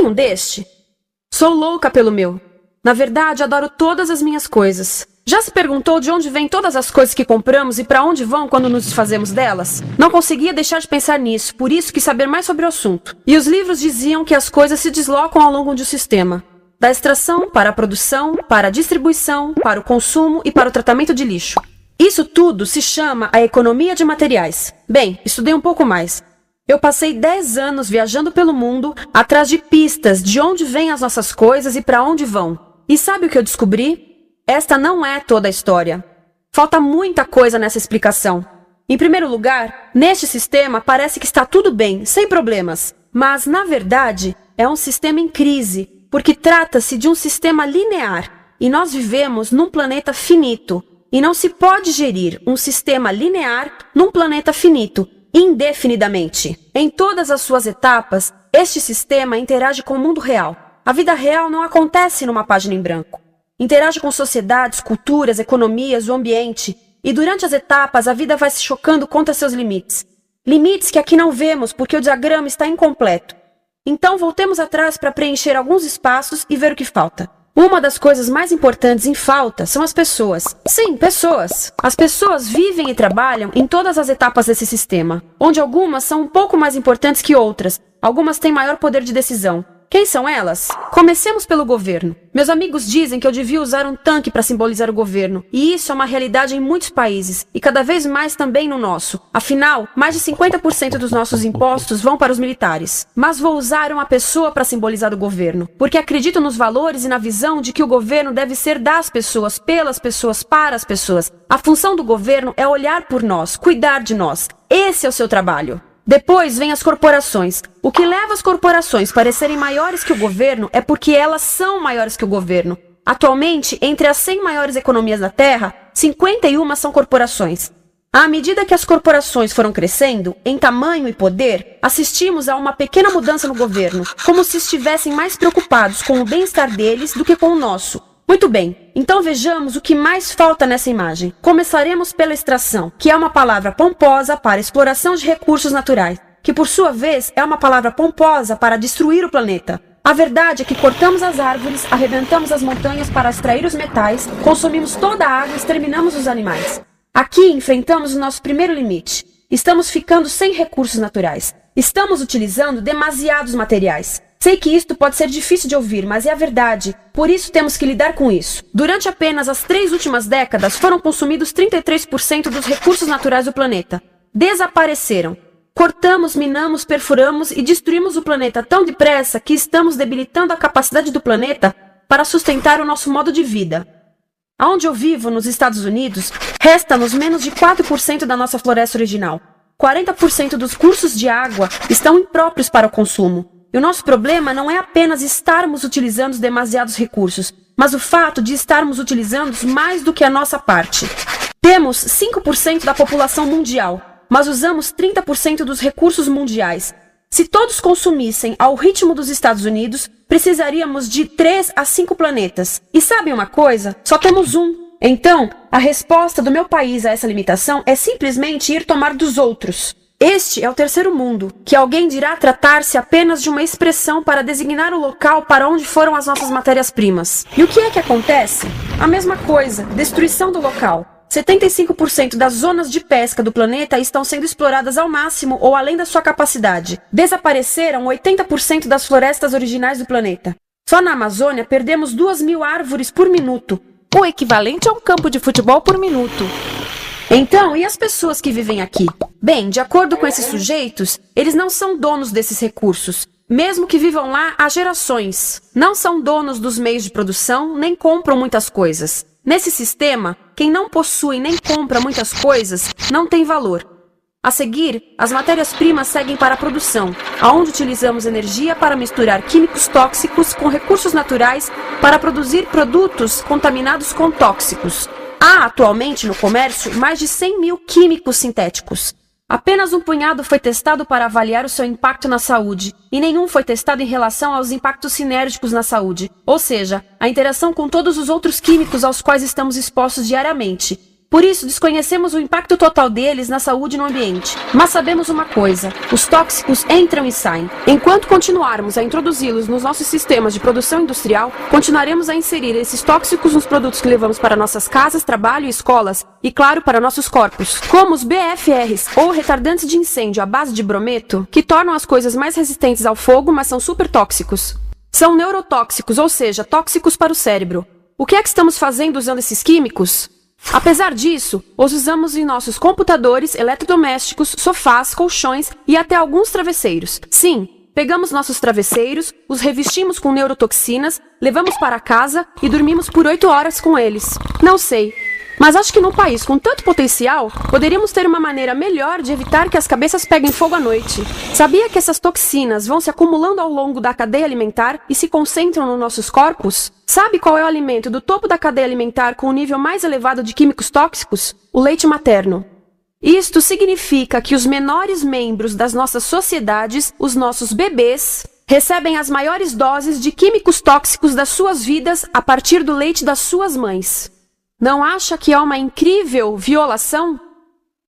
um deste? Sou louca pelo meu. Na verdade, adoro todas as minhas coisas. Já se perguntou de onde vêm todas as coisas que compramos e para onde vão quando nos desfazemos delas? Não conseguia deixar de pensar nisso, por isso quis saber mais sobre o assunto. E os livros diziam que as coisas se deslocam ao longo de um sistema. Da extração, para a produção, para a distribuição, para o consumo e para o tratamento de lixo. Isso tudo se chama a economia de materiais. Bem, estudei um pouco mais. Eu passei 10 anos viajando pelo mundo, atrás de pistas de onde vêm as nossas coisas e para onde vão. E sabe o que eu descobri? Esta não é toda a história. Falta muita coisa nessa explicação. Em primeiro lugar, neste sistema parece que está tudo bem, sem problemas. Mas, na verdade, é um sistema em crise, porque trata-se de um sistema linear. E nós vivemos num planeta finito. E não se pode gerir um sistema linear num planeta finito, indefinidamente. Em todas as suas etapas, este sistema interage com o mundo real. A vida real não acontece numa página em branco. Interage com sociedades, culturas, economias, o ambiente. E durante as etapas, a vida vai se chocando contra seus limites. Limites que aqui não vemos porque o diagrama está incompleto. Então, voltemos atrás para preencher alguns espaços e ver o que falta. Uma das coisas mais importantes em falta são as pessoas. Sim, pessoas. As pessoas vivem e trabalham em todas as etapas desse sistema, onde algumas são um pouco mais importantes que outras. Algumas têm maior poder de decisão. Quem são elas? Comecemos pelo governo. Meus amigos dizem que eu devia usar um tanque para simbolizar o governo, e isso é uma realidade em muitos países, e cada vez mais também no nosso. Afinal, mais de 50% dos nossos impostos vão para os militares. Mas vou usar uma pessoa para simbolizar o governo, porque acredito nos valores e na visão de que o governo deve ser das pessoas, pelas pessoas, para as pessoas. A função do governo é olhar por nós, cuidar de nós. Esse é o seu trabalho. Depois vem as corporações. O que leva as corporações a parecerem maiores que o governo é porque elas são maiores que o governo. Atualmente, entre as 100 maiores economias da Terra, 51 são corporações. À medida que as corporações foram crescendo, em tamanho e poder, assistimos a uma pequena mudança no governo, como se estivessem mais preocupados com o bem-estar deles do que com o nosso. Muito bem, então vejamos o que mais falta nessa imagem. Começaremos pela extração, que é uma palavra pomposa para exploração de recursos naturais, que por sua vez é uma palavra pomposa para destruir o planeta. A verdade é que cortamos as árvores, arrebentamos as montanhas para extrair os metais, consumimos toda a água e exterminamos os animais. Aqui enfrentamos o nosso primeiro limite. Estamos ficando sem recursos naturais. Estamos utilizando demasiados materiais. Sei que isto pode ser difícil de ouvir, mas é a verdade. Por isso temos que lidar com isso. Durante apenas as 3 últimas décadas, foram consumidos 33% dos recursos naturais do planeta. Desapareceram. Cortamos, minamos, perfuramos e destruímos o planeta tão depressa que estamos debilitando a capacidade do planeta para sustentar o nosso modo de vida. Aonde eu vivo, nos Estados Unidos, resta-nos menos de 4% da nossa floresta original. 40% dos cursos de água estão impróprios para o consumo. E o nosso problema não é apenas estarmos utilizando demasiados recursos, mas o fato de estarmos utilizando mais do que a nossa parte. Temos 5% da população mundial, mas usamos 30% dos recursos mundiais. Se todos consumissem ao ritmo dos Estados Unidos, precisaríamos de 3 a 5 planetas. E sabem uma coisa? Só temos um. Então, a resposta do meu país a essa limitação é simplesmente ir tomar dos outros. Este é o terceiro mundo, que alguém dirá tratar-se apenas de uma expressão para designar o local para onde foram as nossas matérias-primas. E o que é que acontece? A mesma coisa, destruição do local. 75% das zonas de pesca do planeta estão sendo exploradas ao máximo ou além da sua capacidade. Desapareceram 80% das florestas originais do planeta. Só na Amazônia perdemos 2.000 árvores por minuto, o equivalente a um campo de futebol por minuto. Então, e as pessoas que vivem aqui? Bem, de acordo com esses sujeitos, eles não são donos desses recursos, mesmo que vivam lá há gerações. Não são donos dos meios de produção, nem compram muitas coisas. Nesse sistema, quem não possui nem compra muitas coisas não tem valor. A seguir, as matérias-primas seguem para a produção, onde utilizamos energia para misturar químicos tóxicos com recursos naturais para produzir produtos contaminados com tóxicos. Há atualmente no comércio mais de 100.000 químicos sintéticos. Apenas um punhado foi testado para avaliar o seu impacto na saúde, e nenhum foi testado em relação aos impactos sinérgicos na saúde, ou seja, a interação com todos os outros químicos aos quais estamos expostos diariamente. Por isso, desconhecemos o impacto total deles na saúde e no ambiente. Mas sabemos uma coisa: os tóxicos entram e saem. Enquanto continuarmos a introduzi-los nos nossos sistemas de produção industrial, continuaremos a inserir esses tóxicos nos produtos que levamos para nossas casas, trabalho e escolas, e claro, para nossos corpos. Como os BFRs, ou retardantes de incêndio à base de brometo, que tornam as coisas mais resistentes ao fogo, mas são super tóxicos. São neurotóxicos, ou seja, tóxicos para o cérebro. O que é que estamos fazendo usando esses químicos? Apesar disso, os usamos em nossos computadores, eletrodomésticos, sofás, colchões e até alguns travesseiros. Sim, pegamos nossos travesseiros, os revestimos com neurotoxinas, levamos para casa e dormimos por 8 horas com eles. Não sei, mas acho que num país com tanto potencial, poderíamos ter uma maneira melhor de evitar que as cabeças peguem fogo à noite. Sabia que essas toxinas vão se acumulando ao longo da cadeia alimentar e se concentram nos nossos corpos? Sabe qual é o alimento do topo da cadeia alimentar com o nível mais elevado de químicos tóxicos? O leite materno. Isto significa que os menores membros das nossas sociedades, os nossos bebês, recebem as maiores doses de químicos tóxicos das suas vidas a partir do leite das suas mães. Não acha que é uma incrível violação?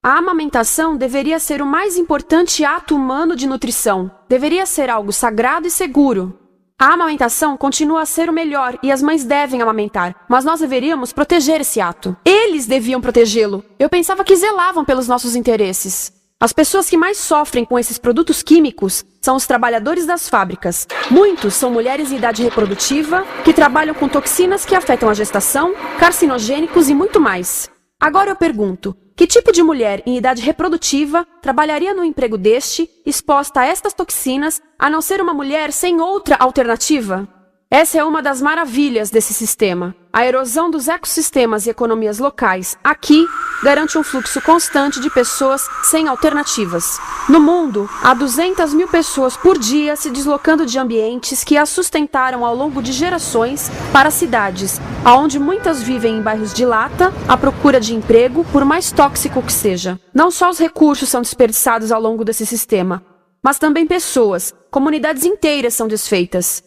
A amamentação deveria ser o mais importante ato humano de nutrição. Deveria ser algo sagrado e seguro. A amamentação continua a ser o melhor e as mães devem amamentar, mas nós deveríamos proteger esse ato. Eles deviam protegê-lo. Eu pensava que zelavam pelos nossos interesses. As pessoas que mais sofrem com esses produtos químicos são os trabalhadores das fábricas. Muitos são mulheres em idade reprodutiva, que trabalham com toxinas que afetam a gestação, carcinogênicos e muito mais. Agora eu pergunto, que tipo de mulher em idade reprodutiva trabalharia num emprego deste, exposta a estas toxinas, a não ser uma mulher sem outra alternativa? Essa é uma das maravilhas desse sistema. A erosão dos ecossistemas e economias locais, aqui, garante um fluxo constante de pessoas sem alternativas. No mundo, há 200 mil pessoas por dia se deslocando de ambientes que as sustentaram ao longo de gerações para cidades, onde muitas vivem em bairros de lata, à procura de emprego, por mais tóxico que seja. Não só os recursos são desperdiçados ao longo desse sistema, mas também pessoas, comunidades inteiras são desfeitas.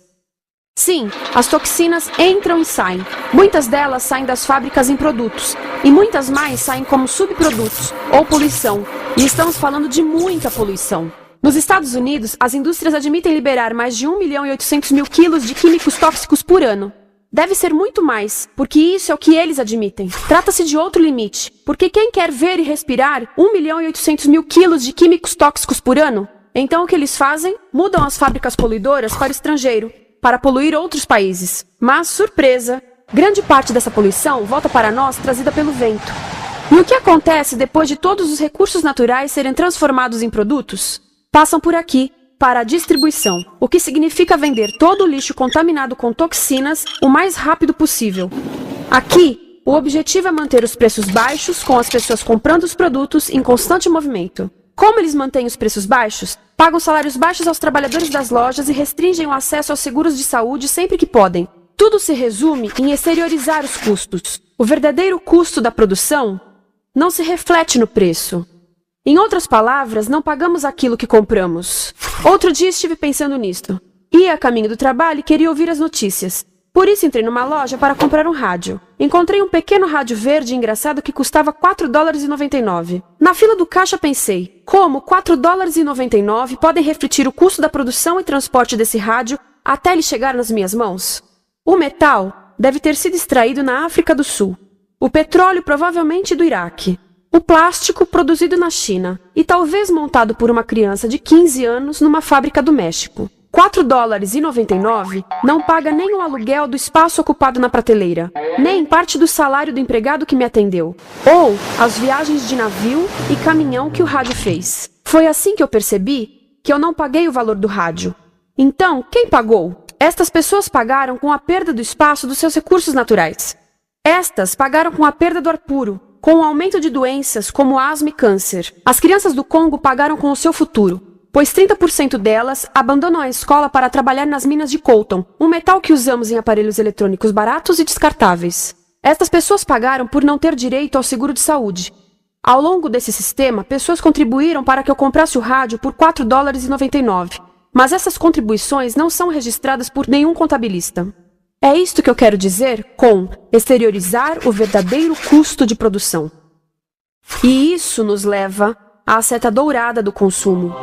Sim, as toxinas entram e saem. Muitas delas saem das fábricas em produtos, e muitas mais saem como subprodutos, ou poluição. E estamos falando de muita poluição. Nos Estados Unidos, as indústrias admitem liberar mais de 1.800.000 quilos de químicos tóxicos por ano. Deve ser muito mais, porque isso é o que eles admitem. Trata-se de outro limite, porque quem quer ver e respirar 1.800.000 quilos de químicos tóxicos por ano? Então o que eles fazem? Mudam as fábricas poluidoras para o estrangeiro, para poluir outros países. Mas, surpresa, grande parte dessa poluição volta para nós trazida pelo vento. E o que acontece depois de todos os recursos naturais serem transformados em produtos? Passam por aqui, para a distribuição, o que significa vender todo o lixo contaminado com toxinas o mais rápido possível. Aqui, o objetivo é manter os preços baixos, com as pessoas comprando os produtos em constante movimento. Como eles mantêm os preços baixos? Pagam salários baixos aos trabalhadores das lojas e restringem o acesso aos seguros de saúde sempre que podem. Tudo se resume em exteriorizar os custos. O verdadeiro custo da produção não se reflete no preço. Em outras palavras, não pagamos aquilo que compramos. Outro dia estive pensando nisto. Ia a caminho do trabalho e queria ouvir as notícias. Por isso entrei numa loja para comprar um rádio. Encontrei um pequeno rádio verde engraçado que custava $4,99. Na fila do caixa pensei, como $4,99 podem refletir o custo da produção e transporte desse rádio até ele chegar nas minhas mãos? O metal deve ter sido extraído na África do Sul. O petróleo provavelmente do Iraque. O plástico produzido na China e talvez montado por uma criança de 15 anos numa fábrica do México. $4,99 não paga nem o aluguel do espaço ocupado na prateleira, nem parte do salário do empregado que me atendeu, ou as viagens de navio e caminhão que o rádio fez. Foi assim que eu percebi que eu não paguei o valor do rádio. Então, quem pagou? Estas pessoas pagaram com a perda do espaço dos seus recursos naturais. Estas pagaram com a perda do ar puro, com o aumento de doenças como asma e câncer. As crianças do Congo pagaram com o seu futuro, pois 30% delas abandonam a escola para trabalhar nas minas de coltan, um metal que usamos em aparelhos eletrônicos baratos e descartáveis. Estas pessoas pagaram por não ter direito ao seguro de saúde. Ao longo desse sistema, pessoas contribuíram para que eu comprasse o rádio por $4,99. Mas essas contribuições não são registradas por nenhum contabilista. É isto que eu quero dizer com exteriorizar o verdadeiro custo de produção. E isso nos leva à seta dourada do consumo.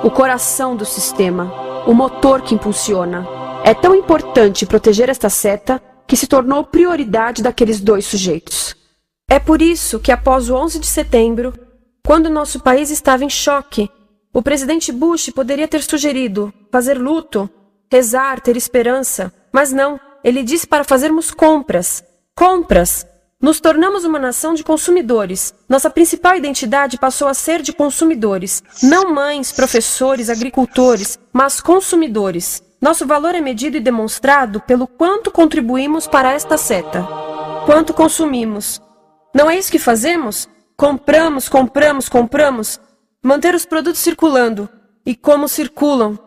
O coração do sistema, o motor que impulsiona. É tão importante proteger esta seta que se tornou prioridade daqueles dois sujeitos. É por isso que após o 11 de setembro, quando nosso país estava em choque, o presidente Bush poderia ter sugerido fazer luto, rezar, ter esperança, mas não, ele disse para fazermos compras. Compras! Nos tornamos uma nação de consumidores. Nossa principal identidade passou a ser de consumidores. Não mães, professores, agricultores, mas consumidores. Nosso valor é medido e demonstrado pelo quanto contribuímos para esta seta. Quanto consumimos. Não é isso que fazemos? Compramos, compramos, compramos. Manter os produtos circulando. E como circulam?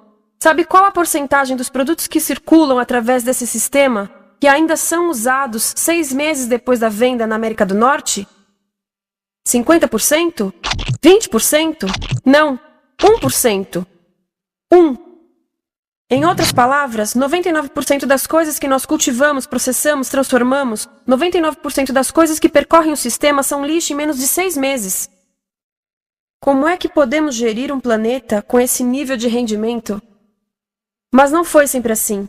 Sabe qual a porcentagem dos produtos que circulam através desse sistema que ainda são usados 6 meses depois da venda na América do Norte? 50%? 20%? Não, 1%. 1. Em outras palavras, 99% das coisas que nós cultivamos, processamos, transformamos, 99% das coisas que percorrem o sistema são lixo em menos de 6 meses. Como é que podemos gerir um planeta com esse nível de rendimento? Mas não foi sempre assim.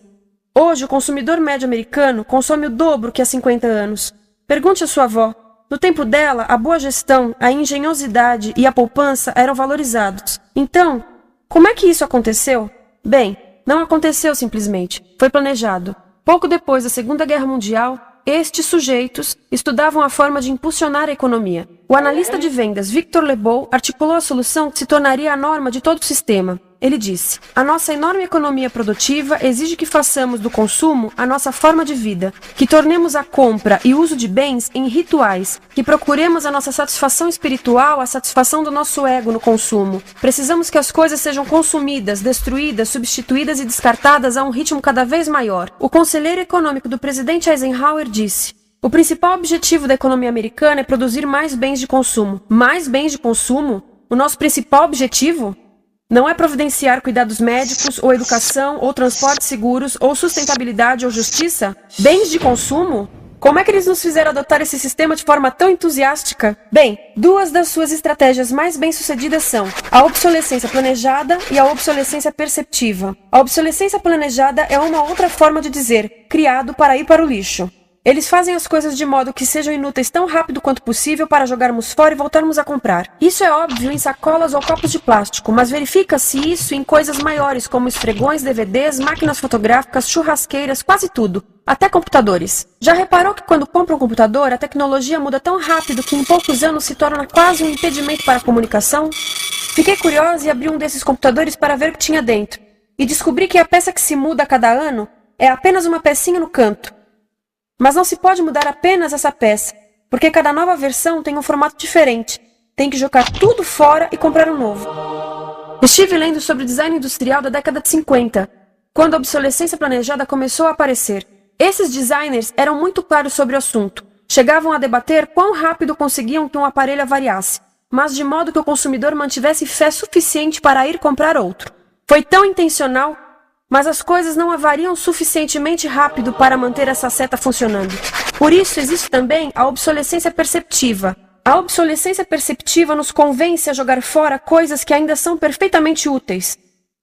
Hoje, o consumidor médio americano consome o dobro que há 50 anos. Pergunte à sua avó. No tempo dela, a boa gestão, a engenhosidade e a poupança eram valorizados. Então, como é que isso aconteceu? Bem, não aconteceu simplesmente. Foi planejado. Pouco depois da Segunda Guerra Mundial, estes sujeitos estudavam a forma de impulsionar a economia. O analista de vendas Victor Lebow articulou a solução que se tornaria a norma de todo o sistema. Ele disse: a nossa enorme economia produtiva exige que façamos do consumo a nossa forma de vida, que tornemos a compra e uso de bens em rituais, que procuremos a nossa satisfação espiritual, a satisfação do nosso ego no consumo. Precisamos que as coisas sejam consumidas, destruídas, substituídas e descartadas a um ritmo cada vez maior. O conselheiro econômico do presidente Eisenhower disse: o principal objetivo da economia americana é produzir mais bens de consumo. Mais bens de consumo? O nosso principal objetivo? Não é providenciar cuidados médicos, ou educação, ou transportes seguros, ou sustentabilidade, ou justiça? Bens de consumo? Como é que eles nos fizeram adotar esse sistema de forma tão entusiástica? Bem, 2 das suas estratégias mais bem-sucedidas são a obsolescência planejada e a obsolescência perceptiva. A obsolescência planejada é uma outra forma de dizer criado para ir para o lixo. Eles fazem as coisas de modo que sejam inúteis tão rápido quanto possível para jogarmos fora e voltarmos a comprar. Isso é óbvio em sacolas ou copos de plástico, mas verifica-se isso em coisas maiores como esfregões, DVDs, máquinas fotográficas, churrasqueiras, quase tudo. Até computadores. Já reparou que quando compra um computador, a tecnologia muda tão rápido que em poucos anos se torna quase um impedimento para a comunicação? Fiquei curiosa e abri um desses computadores para ver o que tinha dentro. E descobri que a peça que se muda a cada ano é apenas uma pecinha no canto. Mas não se pode mudar apenas essa peça, porque cada nova versão tem um formato diferente. Tem que jogar tudo fora e comprar um novo. Estive lendo sobre design industrial da década de 50, quando a obsolescência planejada começou a aparecer. Esses designers eram muito claros sobre o assunto. Chegavam a debater quão rápido conseguiam que um aparelho avariasse, mas de modo que o consumidor mantivesse fé suficiente para ir comprar outro. Foi tão intencional, mas as coisas não avariam suficientemente rápido para manter essa seta funcionando. Por isso existe também a obsolescência perceptiva. A obsolescência perceptiva nos convence a jogar fora coisas que ainda são perfeitamente úteis.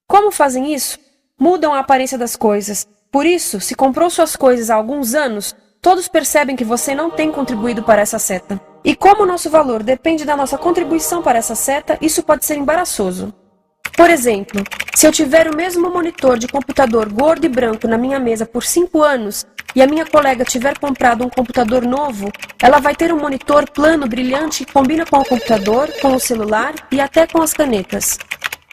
Como fazem isso? Mudam a aparência das coisas. Por isso, se comprou suas coisas há alguns anos, todos percebem que você não tem contribuído para essa seta. E como o nosso valor depende da nossa contribuição para essa seta, isso pode ser embaraçoso. Por exemplo, se eu tiver o mesmo monitor de computador gordo e branco na minha mesa por 5 anos e a minha colega tiver comprado um computador novo, ela vai ter um monitor plano, brilhante que combina com o computador, com o celular e até com as canetas.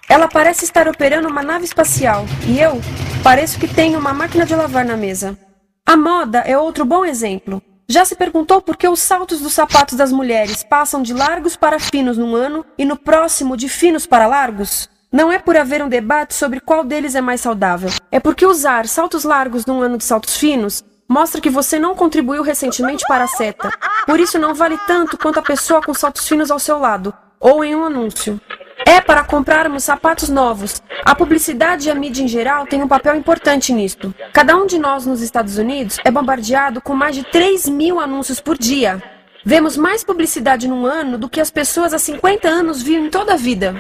Ela parece estar operando uma nave espacial e eu pareço que tenho uma máquina de lavar na mesa. A moda é outro bom exemplo. Já se perguntou por que os saltos dos sapatos das mulheres passam de largos para finos num ano e no próximo de finos para largos? Não é por haver um debate sobre qual deles é mais saudável. É porque usar saltos largos num ano de saltos finos mostra que você não contribuiu recentemente para a seta. Por isso não vale tanto quanto a pessoa com saltos finos ao seu lado, ou em um anúncio. É para comprarmos sapatos novos. A publicidade e a mídia em geral têm um papel importante nisto. Cada um de nós nos Estados Unidos é bombardeado com mais de 3.000 anúncios por dia. Vemos mais publicidade num ano do que as pessoas há 50 anos viam em toda a vida.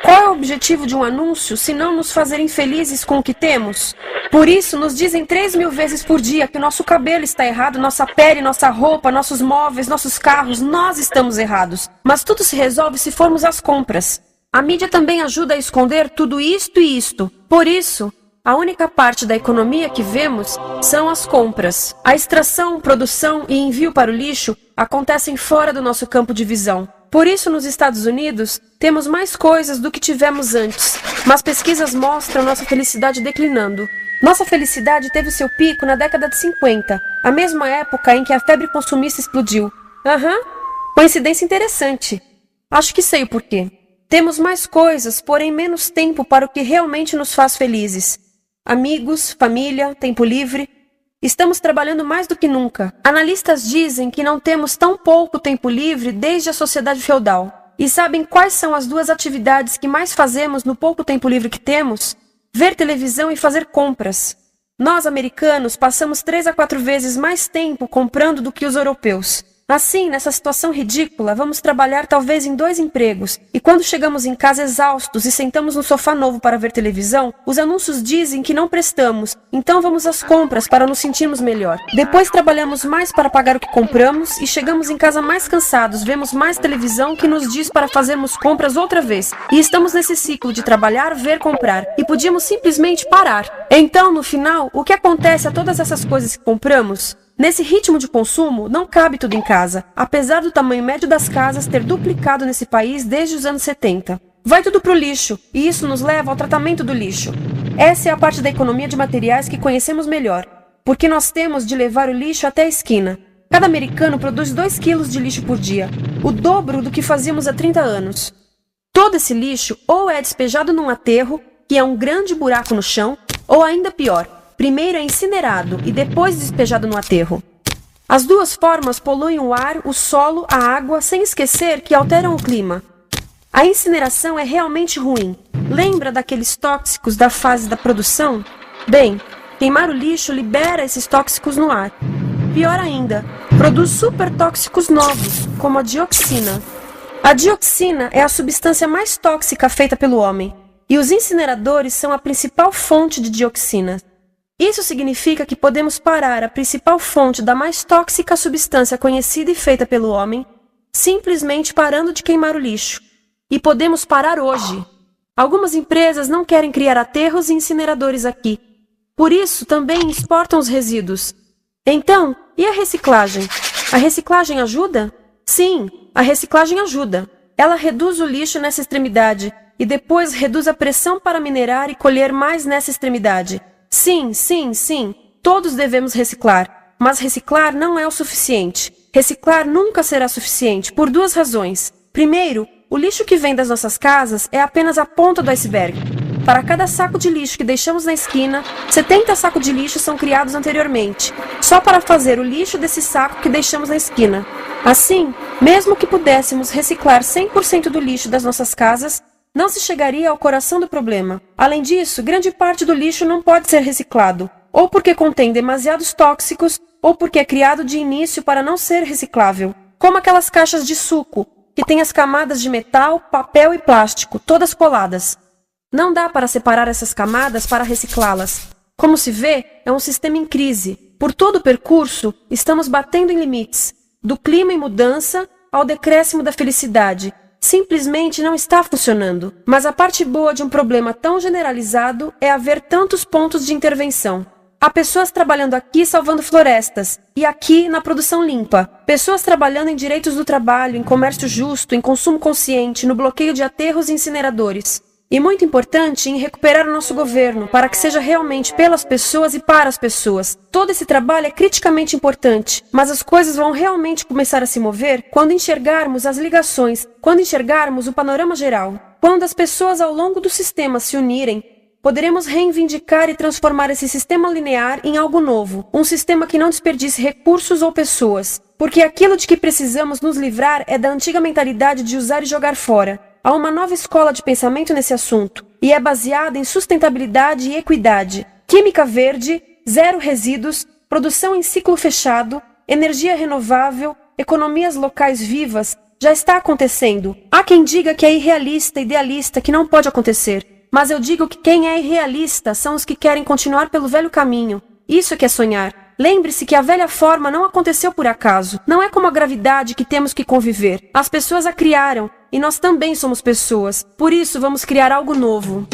Qual é o objetivo de um anúncio se não nos fazerem felizes com o que temos? Por isso, nos dizem 3.000 vezes por dia que o nosso cabelo está errado, nossa pele, nossa roupa, nossos móveis, nossos carros, nós estamos errados. Mas tudo se resolve se formos às compras. A mídia também ajuda a esconder tudo isto e isto. Por isso, a única parte da economia que vemos são as compras. A extração, produção e envio para o lixo acontecem fora do nosso campo de visão. Por isso, nos Estados Unidos, temos mais coisas do que tivemos antes. Mas pesquisas mostram nossa felicidade declinando. Nossa felicidade teve seu pico na década de 50, a mesma época em que a febre consumista explodiu. Coincidência interessante. Acho que sei o porquê. Temos mais coisas, porém menos tempo para o que realmente nos faz felizes. Amigos, família, tempo livre. Estamos trabalhando mais do que nunca. Analistas dizem que não temos tão pouco tempo livre desde a sociedade feudal. E sabem quais são as duas atividades que mais fazemos no pouco tempo livre que temos? Ver televisão e fazer compras. Nós, americanos, passamos 3 a 4 vezes mais tempo comprando do que os europeus. Assim, nessa situação ridícula, vamos trabalhar talvez em 2 empregos, e quando chegamos em casa exaustos e sentamos no sofá novo para ver televisão, os anúncios dizem que não prestamos, então vamos às compras para nos sentirmos melhor. Depois trabalhamos mais para pagar o que compramos e chegamos em casa mais cansados, vemos mais televisão que nos diz para fazermos compras outra vez. E estamos nesse ciclo de trabalhar, ver, comprar, e podíamos simplesmente parar. Então, no final, o que acontece a todas essas coisas que compramos? Nesse ritmo de consumo, não cabe tudo em casa, apesar do tamanho médio das casas ter duplicado nesse país desde os anos 70. Vai tudo pro lixo, e isso nos leva ao tratamento do lixo. Essa é a parte da economia de materiais que conhecemos melhor, porque nós temos de levar o lixo até a esquina. Cada americano produz 2 quilos de lixo por dia, o dobro do que fazíamos há 30 anos. Todo esse lixo ou é despejado num aterro, que é um grande buraco no chão, ou ainda pior, primeiro é incinerado e depois despejado no aterro. As duas formas poluem o ar, o solo, a água, sem esquecer que alteram o clima. A incineração é realmente ruim. Lembra daqueles tóxicos da fase da produção? Bem, queimar o lixo libera esses tóxicos no ar. Pior ainda, produz supertóxicos novos, como a dioxina. A dioxina é a substância mais tóxica feita pelo homem, e os incineradores são a principal fonte de dioxina. Isso significa que podemos parar a principal fonte da mais tóxica substância conhecida e feita pelo homem, simplesmente parando de queimar o lixo. E podemos parar hoje. Algumas empresas não querem criar aterros e incineradores aqui. Por isso, também exportam os resíduos. Então, e a reciclagem? A reciclagem ajuda? Sim, a reciclagem ajuda. Ela reduz o lixo nessa extremidade e depois reduz a pressão para minerar e colher mais nessa extremidade. Sim, todos devemos reciclar, mas reciclar não é o suficiente. Reciclar nunca será suficiente, por 2 razões. Primeiro, o lixo que vem das nossas casas é apenas a ponta do iceberg. Para cada saco de lixo que deixamos na esquina, 70 sacos de lixo são criados anteriormente, só para fazer o lixo desse saco que deixamos na esquina. Assim, mesmo que pudéssemos reciclar 100% do lixo das nossas casas, não se chegaria ao coração do problema. Além disso, grande parte do lixo não pode ser reciclado, ou porque contém demasiados tóxicos, ou porque é criado de início para não ser reciclável. Como aquelas caixas de suco, que têm as camadas de metal, papel e plástico, todas coladas. Não dá para separar essas camadas para reciclá-las. Como se vê, é um sistema em crise. Por todo o percurso, estamos batendo em limites, do clima em mudança ao decréscimo da felicidade. Simplesmente não está funcionando. Mas a parte boa de um problema tão generalizado é haver tantos pontos de intervenção. Há pessoas trabalhando aqui salvando florestas, e aqui na produção limpa. Pessoas trabalhando em direitos do trabalho, em comércio justo, em consumo consciente, no bloqueio de aterros e incineradores. E muito importante, em recuperar o nosso governo, para que seja realmente pelas pessoas e para as pessoas. Todo esse trabalho é criticamente importante, mas as coisas vão realmente começar a se mover quando enxergarmos as ligações, quando enxergarmos o panorama geral. Quando as pessoas ao longo do sistema se unirem, poderemos reivindicar e transformar esse sistema linear em algo novo, um sistema que não desperdice recursos ou pessoas, porque aquilo de que precisamos nos livrar é da antiga mentalidade de usar e jogar fora. Há uma nova escola de pensamento nesse assunto, e é baseada em sustentabilidade e equidade, química verde, 0 resíduos, produção em ciclo fechado, energia renovável, economias locais vivas, já está acontecendo. Há quem diga que é irrealista, idealista, que não pode acontecer. Mas eu digo que quem é irrealista são os que querem continuar pelo velho caminho. Isso é que é sonhar. Lembre-se que a velha forma não aconteceu por acaso. Não é como a gravidade que temos que conviver. As pessoas a criaram, e nós também somos pessoas. Por isso vamos criar algo novo.